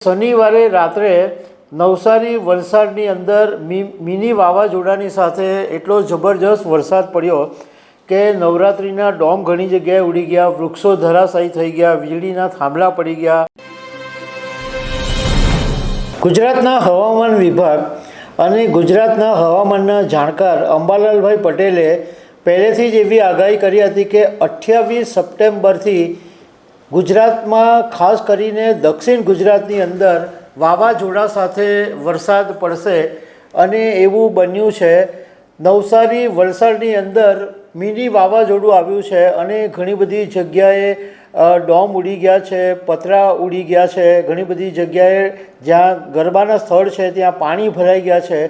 શનિવારે રાત્રે નવસારી વલસાડની અંદર મિની વાવાઝોડાની સાથે એટલો જબરજસ્ત વરસાદ પડ્યો કે નવરાત્રિના ડોમ ઘણી જગ્યાએ ઉડી ગયા, વૃક્ષો ધરાશાયી થઈ ગયા, વીજળીના થાંભલા પડી ગયા. ગુજરાતના હવામાન વિભાગ અને ગુજરાતના હવામાનના જાણકાર અંબાલાલભાઈ પટેલે પહેલેથી જ એવી આગાહી કરી હતી કે 28 સપ્ટેમ્બરથી ગુજરાતમાં ખાસ કરીને દક્ષિણ ગુજરાતની અંદર વાવાઝોડા સાથે વરસાદ પડશે અને એવું બન્યું છે. નવસારી વલસાડની અંદર મિની વાવાઝોડું આવ્યું છે અને ઘણી બધી જગ્યાએ ડોમ ઉડી ગયા છે, પતરા ઉડી ગયા છે, ઘણી બધી જગ્યાએ જ્યાં ગરબાના સ્થળ છે ત્યાં પાણી ભરાઈ ગયા છે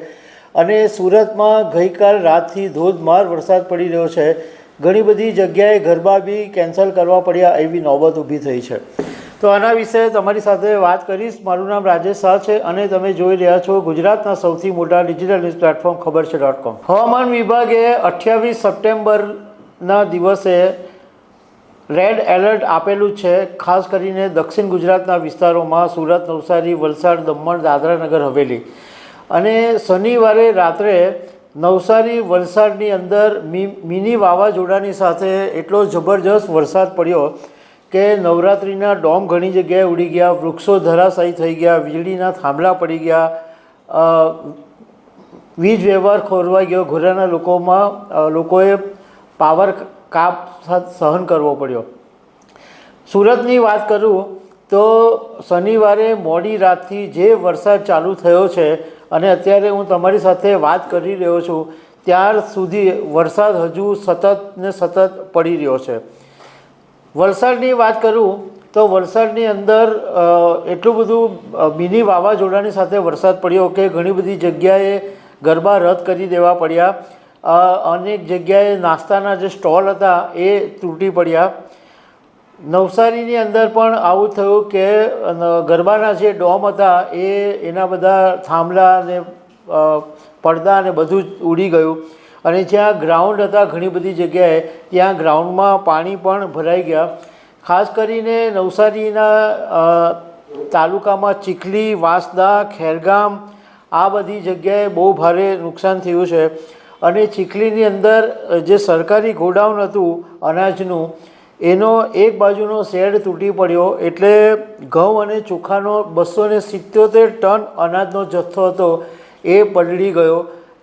અને સુરતમાં ગઈકાલ રાતથી ધોધમાર વરસાદ પડી રહ્યો છે. ઘણી બધી જગ્યાએ ગરબા બી કેન્સલ કરવા પડ્યા, એવી નોબત ઊભી થઈ છે. તો આના વિશે તમારી સાથે વાત કરીશ. મારું નામ રાજેશ શાહ છે અને તમે જોઈ રહ્યા છો ગુજરાતના સૌથી મોટા ડિજિટલ ન્યૂઝ પ્લેટફોર્મ ખબરછે.com. હવામાન વિભાગે 28 સપ્ટેમ્બરના દિવસે રેડ એલર્ટ આપેલું છે, ખાસ કરીને દક્ષિણ ગુજરાતના વિસ્તારોમાં સુરત, નવસારી, વલસાડ, દમણ, દાદરા નગર હવેલી. અને શનિવારે રાત્રે નવસારી વલસાડની અંદર મિની વાવાઝોડાની સાથે એટલો જબરજસ્ત વરસાદ પડ્યો કે નવરાત્રિના ડોમ ઘણી જગ્યાએ ઉડી ગયા, વૃક્ષો ધરાશાયી થઈ ગયા, વીજળીના થાંભલા પડી ગયા, વીજ વ્યવહાર ખોરવાઈ ગયો, ઘોડાના લોકોએ પાવર કાપ સહન કરવો પડ્યો. સુરતની વાત કરું તો શનિવારે મોડી રાતથી જે વરસાદ ચાલુ થયો છે અને અત્યારે હું તમારી સાથે વાત કરી રહ્યો છું ત્યાર સુધી વરસાદ હજુ સતત ને સતત પડી રહ્યો છે. વલસાડની વાત કરું તો વલસાડની અંદર એટલું બધું મિની વાવાઝોડાની સાથે વરસાદ પડ્યો કે ઘણી બધી જગ્યાએ ગરબા રદ કરી દેવા પડ્યા. અનેક જગ્યાએ નાસ્તાના જે સ્ટોલ હતા એ તૂટી પડ્યા. નવસારીની અંદર પણ આવું થયું કે ગરબાના જે ડોમ હતા એના બધા થાંભલા અને પડદા ને બધું જ ઉડી ગયું અને જ્યાં ગ્રાઉન્ડ હતા ઘણી બધી જગ્યાએ ત્યાં ગ્રાઉન્ડમાં પાણી પણ ભરાઈ ગયા. ખાસ કરીને નવસારીના તાલુકામાં ચીખલી, વાંસદા, ખેરગામ આ બધી જગ્યાએ બહુ ભારે નુકસાન થયું છે. અને ચીખલીની અંદર જે સરકારી ગોડાઉન હતું અનાજનું એનો એક બાજુનો શેડ તૂટી પડ્યો એટલે ઘઉં અને ચોખાનો 277 ટન અનાજનો જથ્થો હતો એ પલળી ગયો,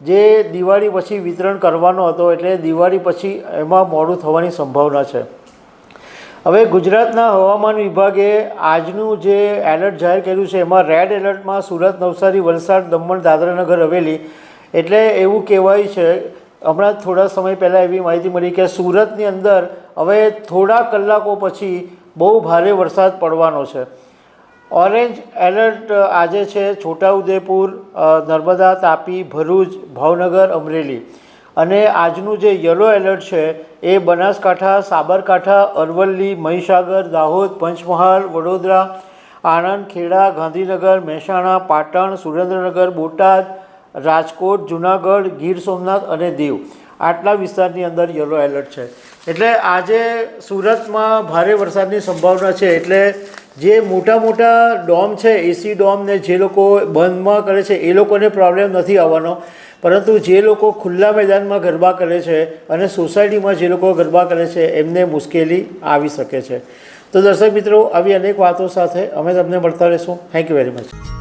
જે દિવાળી પછી વિતરણ કરવાનો હતો એટલે દિવાળી પછી એમાં મોડું થવાની સંભાવના છે. હવે ગુજરાતના હવામાન વિભાગે આજનું જે એલર્ટ જાહેર કર્યું છે એમાં રેડ એલર્ટમાં સુરત, નવસારી, વલસાડ, દમણ, દાદરા નગર હવેલી. એટલે એવું કહેવાય છે, હમણાં થોડા સમય પહેલાં એવી માહિતી મળી કે સુરતની અંદર હવે થોડા કલાકો પછી બહુ ભારે વરસાદ પડવાનો છે. ઓરેન્જ એલર્ટ આજે છે છોટાઉદેપુર, નર્મદા, તાપી, ભરૂચ, ભાવનગર, અમરેલી. અને આજનું જે યલો એલર્ટ છે એ બનાસકાંઠા, સાબરકાંઠા, અરવલ્લી, મહીસાગર, દાહોદ, પંચમહાલ, વડોદરા, આણંદ, ખેડા, ગાંધીનગર, મહેસાણા, પાટણ, સુરેન્દ્રનગર, બોટાદ, રાજકોટ, જુનાગઢ, ગીર સોમનાથ અને દીવ આટલા વિસ્તારની અંદર યલો એલર્ટ છે. એટલે આજે સુરતમાં ભારે વરસાદની સંભાવના છે. એટલે જે મોટા મોટા ડોમ છે, એસી ડોમ ને જે લોકો બંધમાં કરે છે એ લોકોને પ્રોબ્લેમ નથી આવવાનો, પરંતુ જે લોકો ખુલ્લા મેદાનમાં ગરબા કરે છે અને સોસાયટીમાં જે લોકો ગરબા કરે છે એમને મુશ્કેલી આવી શકે છે. તો દર્શક મિત્રો, આવી અનેક વાતો સાથે અમે તમને મળતા રહીશું. Thank you very much.